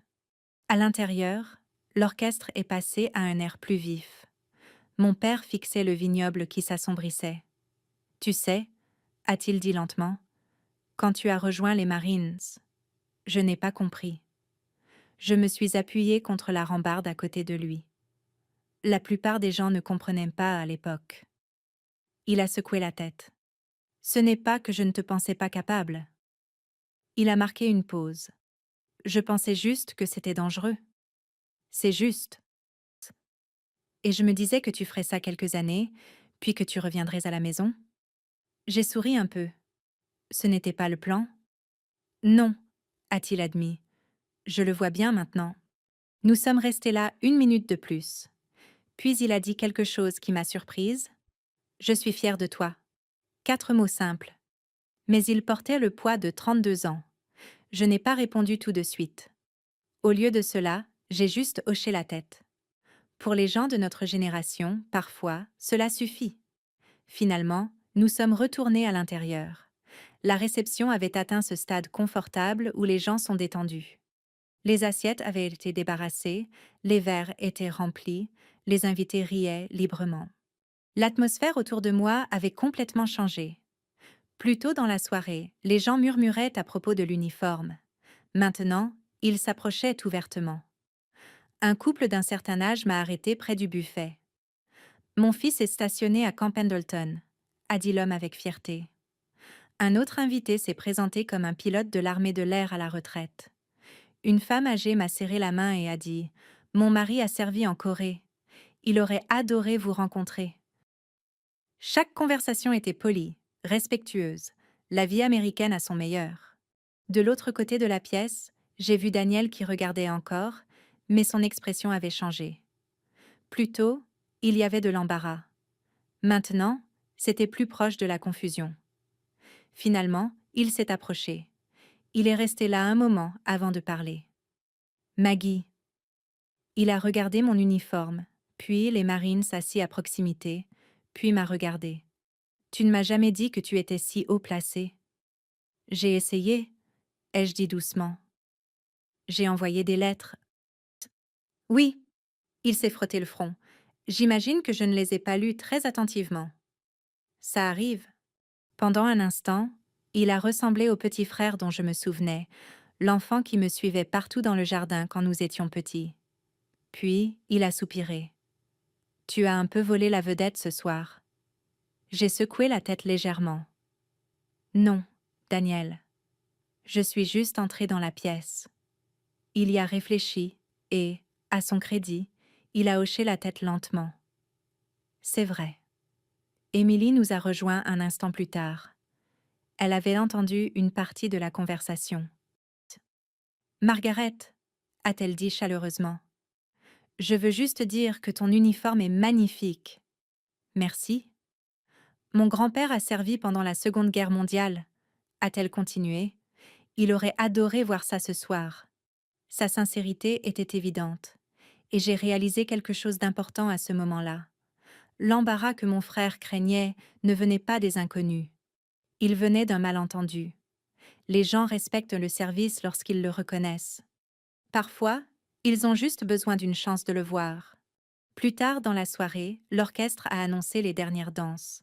À l'intérieur, l'orchestre est passé à un air plus vif. Mon père fixait le vignoble qui s'assombrissait. Tu sais, a-t-il dit lentement, quand tu as rejoint les Marines, je n'ai pas compris. Je me suis appuyée contre la rambarde à côté de lui. La plupart des gens ne comprenaient pas à l'époque. Il a secoué la tête. Ce n'est pas que je ne te pensais pas capable. Il a marqué une pause. Je pensais juste que c'était dangereux. C'est juste. Et je me disais que tu ferais ça quelques années, puis que tu reviendrais à la maison. J'ai souri un peu. Ce n'était pas le plan? Non, a-t-il admis. Je le vois bien maintenant. Nous sommes restés là 1 minute de plus. Puis il a dit quelque chose qui m'a surprise. Je suis fière de toi. 4 mots simples. Mais il portait le poids de 32 ans. Je n'ai pas répondu tout de suite. Au lieu de cela, j'ai juste hoché la tête. Pour les gens de notre génération, parfois, cela suffit. Finalement, nous sommes retournés à l'intérieur. La réception avait atteint ce stade confortable où les gens sont détendus. Les assiettes avaient été débarrassées, les verres étaient remplis, les invités riaient librement. L'atmosphère autour de moi avait complètement changé. Plus tôt dans la soirée, les gens murmuraient à propos de l'uniforme. Maintenant, ils s'approchaient ouvertement. Un couple d'un certain âge m'a arrêté près du buffet. Mon fils est stationné à Camp Pendleton, a dit l'homme avec fierté. Un autre invité s'est présenté comme un pilote de l'armée de l'air à la retraite. Une femme âgée m'a serré la main et a dit « Mon mari a servi en Corée. Il aurait adoré vous rencontrer. » Chaque conversation était polie, respectueuse. La vie américaine à son meilleur. De l'autre côté de la pièce, j'ai vu Daniel qui regardait encore, Mais son expression avait changé. Plus tôt, il y avait de l'embarras. Maintenant, c'était plus proche de la confusion. Finalement, il s'est approché. Il est resté là un moment avant de parler. Maggie. Il a regardé mon uniforme, puis les Marines assis à proximité, puis m'a regardé. Tu ne m'as jamais dit que tu étais si haut placé. J'ai essayé, ai-je dit doucement. J'ai envoyé des lettres. Oui, il s'est frotté le front. J'imagine que je ne les ai pas lues très attentivement. Ça arrive. Pendant un instant, il a ressemblé au petit frère dont je me souvenais, l'enfant qui me suivait partout dans le jardin quand nous étions petits. Puis, il a soupiré. Tu as un peu volé la vedette ce soir. J'ai secoué la tête légèrement. Non, Daniel. Je suis juste entrée dans la pièce. Il y a réfléchi et, à son crédit, il a hoché la tête lentement. C'est vrai. Émilie nous a rejoints un instant plus tard. Elle avait entendu une partie de la conversation. Margaret, a-t-elle dit chaleureusement. Je veux juste dire que ton uniforme est magnifique. Merci. Mon grand-père a servi pendant la Seconde Guerre mondiale, a-t-elle continué. Il aurait adoré voir ça ce soir. Sa sincérité était évidente. Et j'ai réalisé quelque chose d'important à ce moment-là. L'embarras que mon frère craignait ne venait pas des inconnus. Il venait d'un malentendu. Les gens respectent le service lorsqu'ils le reconnaissent. Parfois, ils ont juste besoin d'une chance de le voir. Plus tard dans la soirée, l'orchestre a annoncé les dernières danses.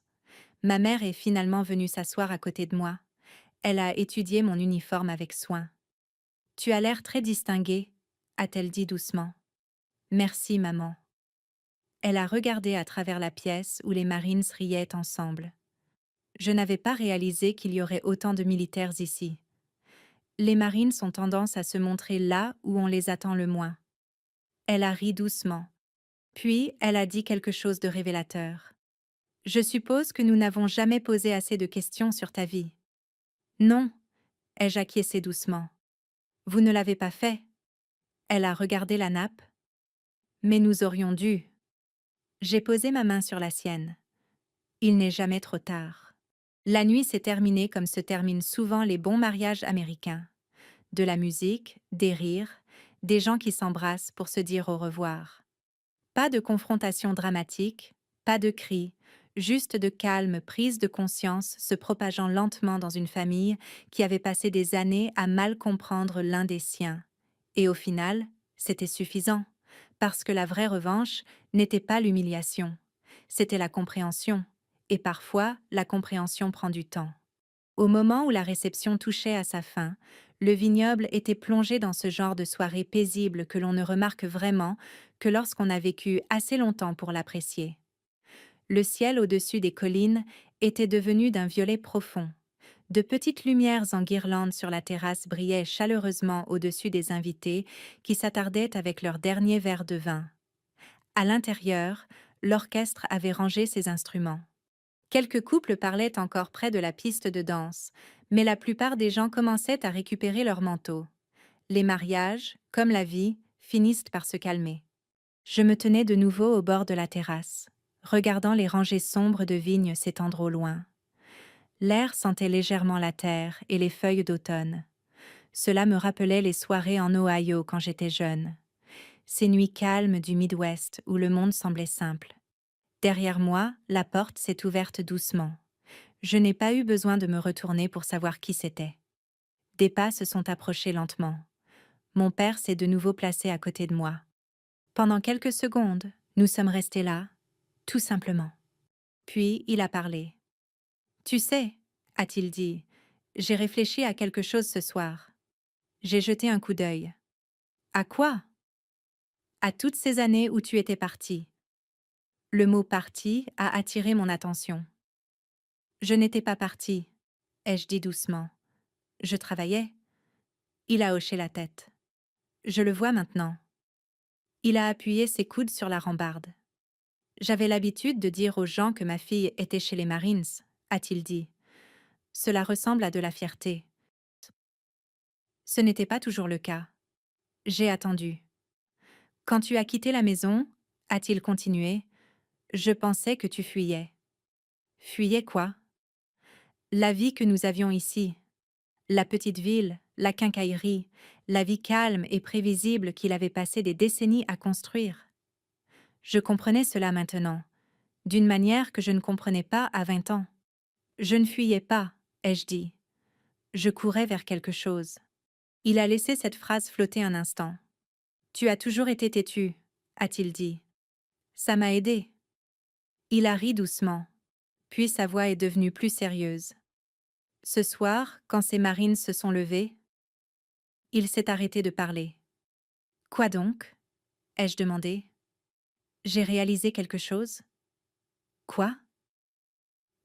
Ma mère est finalement venue s'asseoir à côté de moi. Elle a étudié mon uniforme avec soin. « Tu as l'air très distinguée », a-t-elle dit doucement. « Merci, maman. » Elle a regardé à travers la pièce où les Marines riaient ensemble. Je n'avais pas réalisé qu'il y aurait autant de militaires ici. Les Marines ont tendance à se montrer là où on les attend le moins. Elle a ri doucement. Puis, elle a dit quelque chose de révélateur. « Je suppose que nous n'avons jamais posé assez de questions sur ta vie. »« Non, » ai-je acquiescé doucement. « Vous ne l'avez pas fait. » Elle a regardé la nappe. « Mais nous aurions dû. » J'ai posé ma main sur la sienne. Il n'est jamais trop tard. La nuit s'est terminée comme se terminent souvent les bons mariages américains. De la musique, des rires, des gens qui s'embrassent pour se dire au revoir. Pas de confrontation dramatique, pas de cris, juste de calme prise de conscience se propageant lentement dans une famille qui avait passé des années à mal comprendre l'un des siens. Et au final, c'était suffisant, parce que la vraie revanche n'était pas l'humiliation, c'était la compréhension, et parfois la compréhension prend du temps. Au moment où la réception touchait à sa fin, le vignoble était plongé dans ce genre de soirée paisible que l'on ne remarque vraiment que lorsqu'on a vécu assez longtemps pour l'apprécier. Le ciel au-dessus des collines était devenu d'un violet profond. De petites lumières en guirlande sur la terrasse brillaient chaleureusement au-dessus des invités qui s'attardaient avec leur dernier verre de vin. À l'intérieur, l'orchestre avait rangé ses instruments. Quelques couples parlaient encore près de la piste de danse, mais la plupart des gens commençaient à récupérer leurs manteaux. Les mariages, comme la vie, finissent par se calmer. Je me tenais de nouveau au bord de la terrasse, regardant les rangées sombres de vignes s'étendre au loin. L'air sentait légèrement la terre et les feuilles d'automne. Cela me rappelait les soirées en Ohio quand j'étais jeune. Ces nuits calmes du Midwest où le monde semblait simple. Derrière moi, la porte s'est ouverte doucement. Je n'ai pas eu besoin de me retourner pour savoir qui c'était. Des pas se sont approchés lentement. Mon père s'est de nouveau placé à côté de moi. Pendant quelques secondes, nous sommes restés là, tout simplement. Puis il a parlé. « Tu sais, » a-t-il dit, « j'ai réfléchi à quelque chose ce soir. » J'ai jeté un coup d'œil. « À quoi ?»« À toutes ces années où tu étais parti. » Le mot « parti » a attiré mon attention. « Je n'étais pas parti, » ai-je dit doucement. « Je travaillais. » Il a hoché la tête. « Je le vois maintenant. » Il a appuyé ses coudes sur la rambarde. « J'avais l'habitude de dire aux gens que ma fille était chez les Marines, » a-t-il dit. « Cela ressemble à de la fierté. » Ce n'était pas toujours le cas. J'ai attendu. Quand tu as quitté la maison, a-t-il continué, je pensais que tu fuyais. Fuyais quoi? La vie que nous avions ici. La petite ville, la quincaillerie, la vie calme et prévisible qu'il avait passé des décennies à construire. Je comprenais cela maintenant, d'une manière que je ne comprenais pas à 20 ans. Je ne fuyais pas, ai-je dit. Je courais vers quelque chose. Il a laissé cette phrase flotter un instant. Tu as toujours été têtu, a-t-il dit. Ça m'a aidé. Il a ri doucement, puis sa voix est devenue plus sérieuse. Ce soir, quand ces marines se sont levées, il s'est arrêté de parler. Quoi donc? Ai-je demandé. J'ai réalisé quelque chose? Quoi?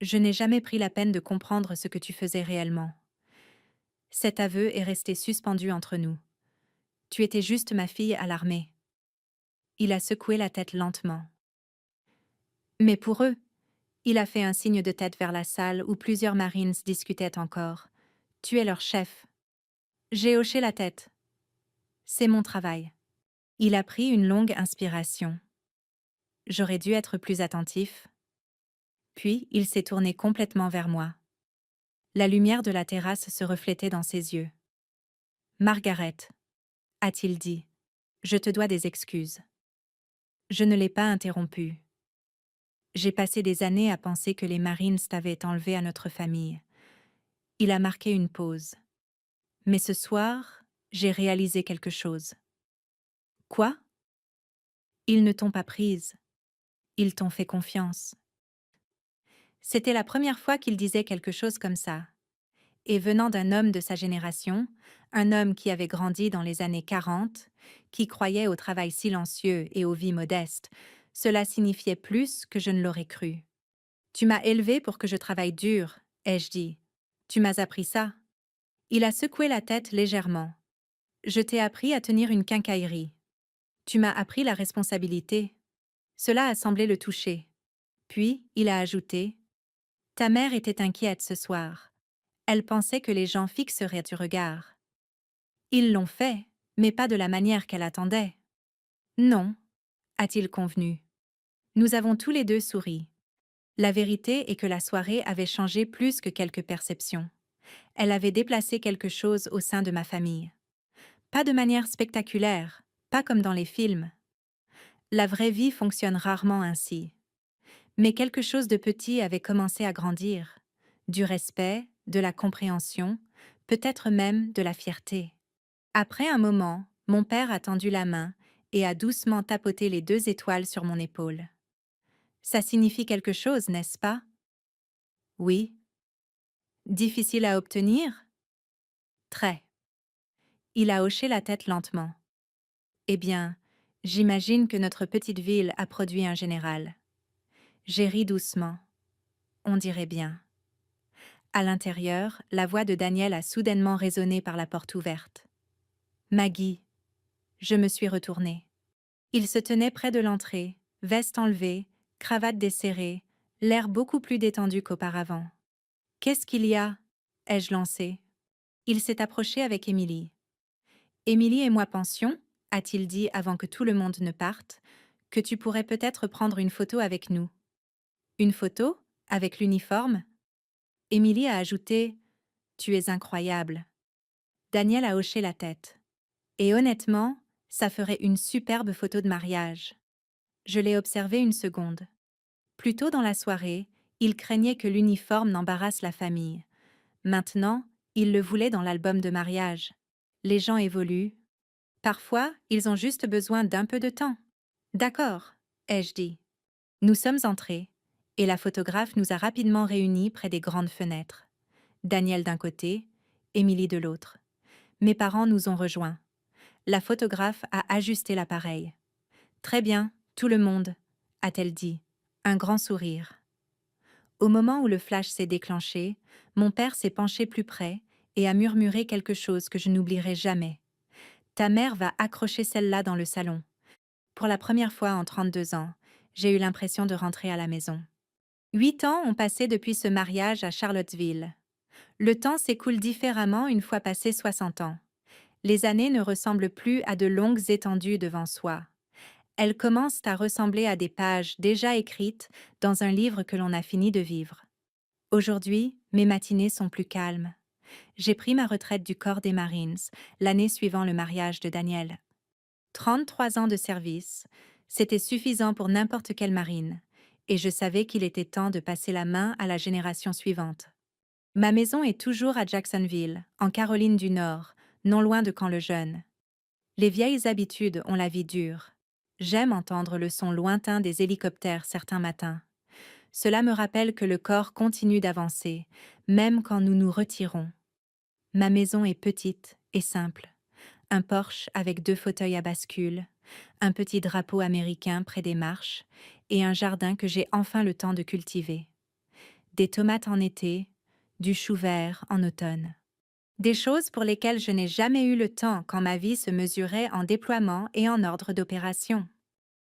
Je n'ai jamais pris la peine de comprendre ce que tu faisais réellement. Cet aveu est resté suspendu entre nous. Tu étais juste ma fille à l'armée. Il a secoué la tête lentement. Mais pour eux, il a fait un signe de tête vers la salle où plusieurs Marines discutaient encore. Tu es leur chef. J'ai hoché la tête. C'est mon travail. Il a pris une longue inspiration. J'aurais dû être plus attentif. Puis il s'est tourné complètement vers moi. La lumière de la terrasse se reflétait dans ses yeux. Margaret, a-t-il dit, je te dois des excuses. Je ne l'ai pas interrompu. J'ai passé des années à penser que les Marines t'avaient enlevé à notre famille. Il a marqué une pause. Mais ce soir, j'ai réalisé quelque chose. Quoi? Ils ne t'ont pas prise. Ils t'ont fait confiance. C'était la première fois qu'il disait quelque chose comme ça. Et venant d'un homme de sa génération, un homme qui avait grandi dans les années 40, qui croyait au travail silencieux et aux vies modestes, cela signifiait plus que je ne l'aurais cru. Tu m'as élevé pour que je travaille dur, ai-je dit. Tu m'as appris ça. Il a secoué la tête légèrement. Je t'ai appris à tenir une quincaillerie. Tu m'as appris la responsabilité. Cela a semblé le toucher. Puis, il a ajouté, « Ta mère était inquiète ce soir. Elle pensait que les gens fixeraient du regard. Ils l'ont fait, mais pas de la manière qu'elle attendait. » Non, a-t-il convenu. Nous avons tous les deux souri. La vérité est que la soirée avait changé plus que quelques perceptions. Elle avait déplacé quelque chose au sein de ma famille. Pas de manière spectaculaire, pas comme dans les films. La vraie vie fonctionne rarement ainsi. Mais quelque chose de petit avait commencé à grandir. Du respect, de la compréhension, peut-être même de la fierté. Après un moment, mon père a tendu la main et a doucement tapoté les 2 étoiles sur mon épaule. Ça signifie quelque chose, n'est-ce pas? Oui. Difficile à obtenir? Très. Il a hoché la tête lentement. Eh bien, j'imagine que notre petite ville a produit un général. J'ai ri doucement. On dirait bien. À l'intérieur, la voix de Daniel a soudainement résonné par la porte ouverte. Maggie. Je me suis retournée. Il se tenait près de l'entrée, veste enlevée, cravate desserrée, l'air beaucoup plus détendu qu'auparavant. « Qu'est-ce qu'il y a » ai-je lancé. Il s'est approché avec Émilie. « Émilie et moi pensions, a-t-il dit avant que tout le monde ne parte, que tu pourrais peut-être prendre une photo avec nous. » Une photo? Avec l'uniforme? Émilie a ajouté « Tu es incroyable. » Daniel a hoché la tête. Et honnêtement, ça ferait une superbe photo de mariage. Je l'ai observé une seconde. Plus tôt dans la soirée, il craignait que l'uniforme n'embarrasse la famille. Maintenant, il le voulait dans l'album de mariage. Les gens évoluent. Parfois, ils ont juste besoin d'un peu de temps. D'accord, ai-je dit. Nous sommes entrés, et la photographe nous a rapidement réunis près des grandes fenêtres. Daniel d'un côté, Émilie de l'autre. Mes parents nous ont rejoints. La photographe a ajusté l'appareil. « Très bien, tout le monde », a-t-elle dit. Un grand sourire. Au moment où le flash s'est déclenché, mon père s'est penché plus près et a murmuré quelque chose que je n'oublierai jamais. « Ta mère va accrocher celle-là dans le salon. » Pour la première fois en 32 ans, j'ai eu l'impression de rentrer à la maison. 8 ans ont passé depuis ce mariage à Charlottesville. Le temps s'écoule différemment une fois passé 60 ans. Les années ne ressemblent plus à de longues étendues devant soi. Elles commencent à ressembler à des pages déjà écrites dans un livre que l'on a fini de vivre. Aujourd'hui, mes matinées sont plus calmes. J'ai pris ma retraite du corps des Marines, l'année suivant le mariage de Daniel. 33 ans de service, c'était suffisant pour n'importe quelle marine, et je savais qu'il était temps de passer la main à la génération suivante. Ma maison est toujours à Jacksonville, en Caroline du Nord, non loin de Camp-le-Jeune. Les vieilles habitudes ont la vie dure. J'aime entendre le son lointain des hélicoptères certains matins. Cela me rappelle que le corps continue d'avancer, même quand nous nous retirons. Ma maison est petite et simple. Un porche avec 2 fauteuils à bascule, un petit drapeau américain près des marches et un jardin que j'ai enfin le temps de cultiver. Des tomates en été, du chou vert en automne. Des choses pour lesquelles je n'ai jamais eu le temps quand ma vie se mesurait en déploiement et en ordre d'opération.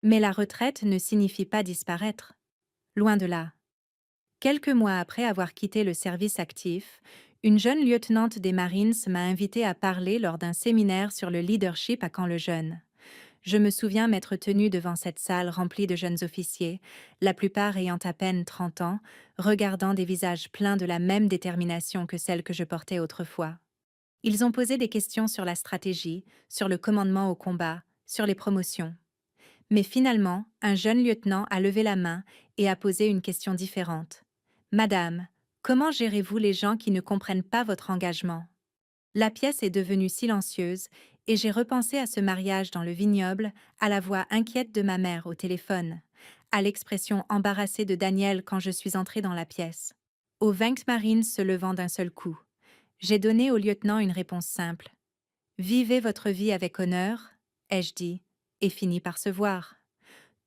Mais la retraite ne signifie pas disparaître. Loin de là. Quelques mois après avoir quitté le service actif, une jeune lieutenante des Marines m'a invitée à parler lors d'un séminaire sur le leadership à Camp-le-Jeune. Je me souviens m'être tenue devant cette salle remplie de jeunes officiers, la plupart ayant à peine 30 ans, regardant des visages pleins de la même détermination que celle que je portais autrefois. Ils ont posé des questions sur la stratégie, sur le commandement au combat, sur les promotions. Mais finalement, un jeune lieutenant a levé la main et a posé une question différente. Madame, comment gérez-vous les gens qui ne comprennent pas votre engagement? La pièce est devenue silencieuse et j'ai repensé à ce mariage dans le vignoble, à la voix inquiète de ma mère au téléphone, à l'expression embarrassée de Daniel quand je suis entrée dans la pièce, aux 20 marines se levant d'un seul coup. J'ai donné au lieutenant une réponse simple. Vivez votre vie avec honneur, ai-je dit, et fini par se voir.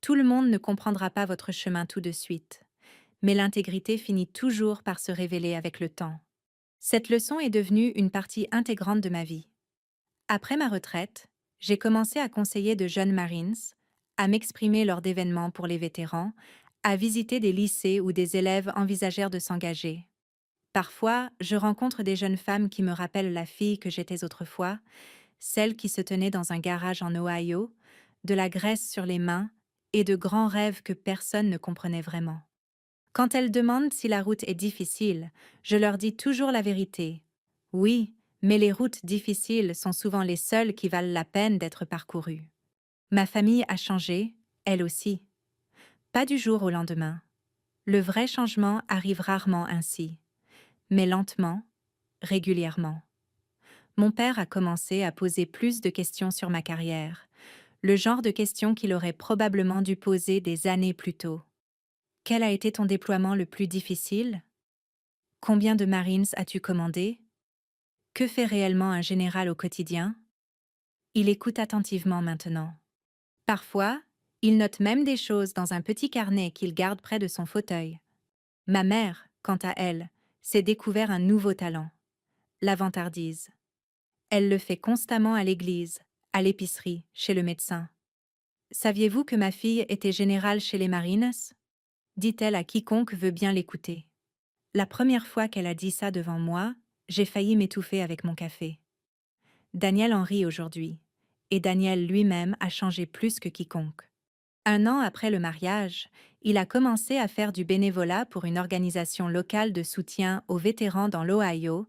Tout le monde ne comprendra pas votre chemin tout de suite, mais l'intégrité finit toujours par se révéler avec le temps. Cette leçon est devenue une partie intégrante de ma vie. Après ma retraite, j'ai commencé à conseiller de jeunes Marines, à m'exprimer lors d'événements pour les vétérans, à visiter des lycées où des élèves envisagèrent de s'engager. Parfois, je rencontre des jeunes femmes qui me rappellent la fille que j'étais autrefois, celle qui se tenait dans un garage en Ohio, de la graisse sur les mains et de grands rêves que personne ne comprenait vraiment. Quand elles demandent si la route est difficile, je leur dis toujours la vérité. Oui, mais les routes difficiles sont souvent les seules qui valent la peine d'être parcourues. Ma famille a changé, elle aussi. Pas du jour au lendemain. Le vrai changement arrive rarement ainsi, mais lentement, régulièrement. Mon père a commencé à poser plus de questions sur ma carrière, le genre de questions qu'il aurait probablement dû poser des années plus tôt. Quel a été ton déploiement le plus difficile? Combien de Marines as-tu commandé? Que fait réellement un général au quotidien? Il écoute attentivement maintenant. Parfois, il note même des choses dans un petit carnet qu'il garde près de son fauteuil. Ma mère, quant à elle, s'est découvert un nouveau talent, la vantardise. Elle le fait constamment à l'église, à l'épicerie, chez le médecin. Saviez-vous que ma fille était générale chez les Marines? Dit-elle à quiconque veut bien l'écouter. La première fois qu'elle a dit ça devant moi, j'ai failli m'étouffer avec mon café. Daniel en rit aujourd'hui, et Daniel lui-même a changé plus que quiconque. 1 an après le mariage, il a commencé à faire du bénévolat pour une organisation locale de soutien aux vétérans dans l'Ohio,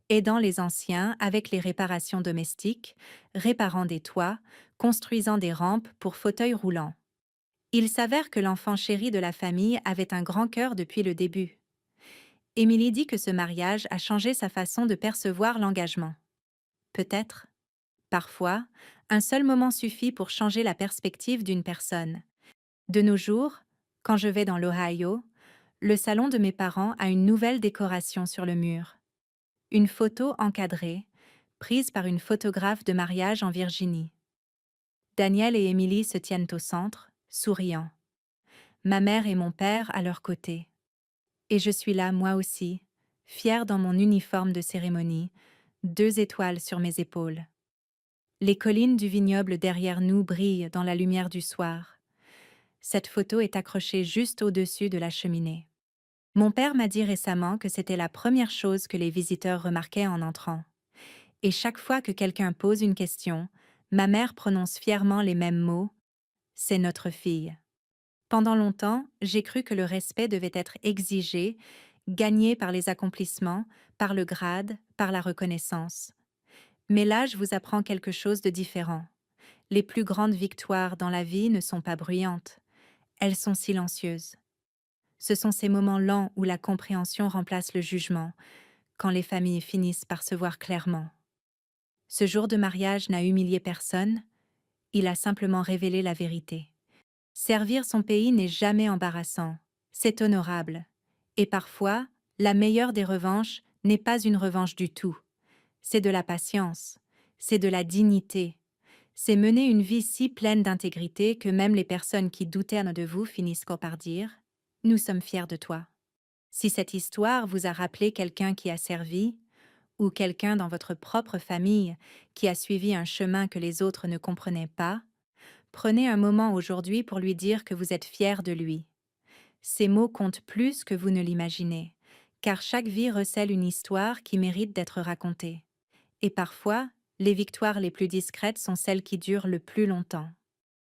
aidant les anciens avec les réparations domestiques, réparant des toits, construisant des rampes pour fauteuils roulants. Il s'avère que l'enfant chéri de la famille avait un grand cœur depuis le début. Émilie dit que ce mariage a changé sa façon de percevoir l'engagement. Peut-être. Parfois, un seul moment suffit pour changer la perspective d'une personne. De nos jours, quand je vais dans l'Ohio, le salon de mes parents a une nouvelle décoration sur le mur. Une photo encadrée, prise par une photographe de mariage en Virginie. Daniel et Émilie se tiennent au centre, souriant. Ma mère et mon père à leur côté. Et je suis là, moi aussi, fière dans mon uniforme de cérémonie, 2 étoiles sur mes épaules. Les collines du vignoble derrière nous brillent dans la lumière du soir. Cette photo est accrochée juste au-dessus de la cheminée. Mon père m'a dit récemment que c'était la première chose que les visiteurs remarquaient en entrant. Et chaque fois que quelqu'un pose une question, ma mère prononce fièrement les mêmes mots. c'est notre fille. Pendant longtemps, j'ai cru que le respect devait être exigé, gagné par les accomplissements, par le grade, par la reconnaissance. Mais là, je vous apprends quelque chose de différent. Les plus grandes victoires dans la vie ne sont pas bruyantes, elles sont silencieuses. Ce sont ces moments lents où la compréhension remplace le jugement, quand les familles finissent par se voir clairement. Ce jour de mariage n'a humilié personne, il a simplement révélé la vérité. Servir son pays n'est jamais embarrassant, c'est honorable. Et parfois, la meilleure des revanches n'est pas une revanche du tout. C'est de la patience, c'est de la dignité, c'est mener une vie si pleine d'intégrité que même les personnes qui doutaient de vous finissent par dire « Nous sommes fiers de toi ». Si cette histoire vous a rappelé quelqu'un qui a servi, ou quelqu'un dans votre propre famille qui a suivi un chemin que les autres ne comprenaient pas, prenez un moment aujourd'hui pour lui dire que vous êtes fier de lui. Ces mots comptent plus que vous ne l'imaginez, car chaque vie recèle une histoire qui mérite d'être racontée. Et parfois, les victoires les plus discrètes sont celles qui durent le plus longtemps.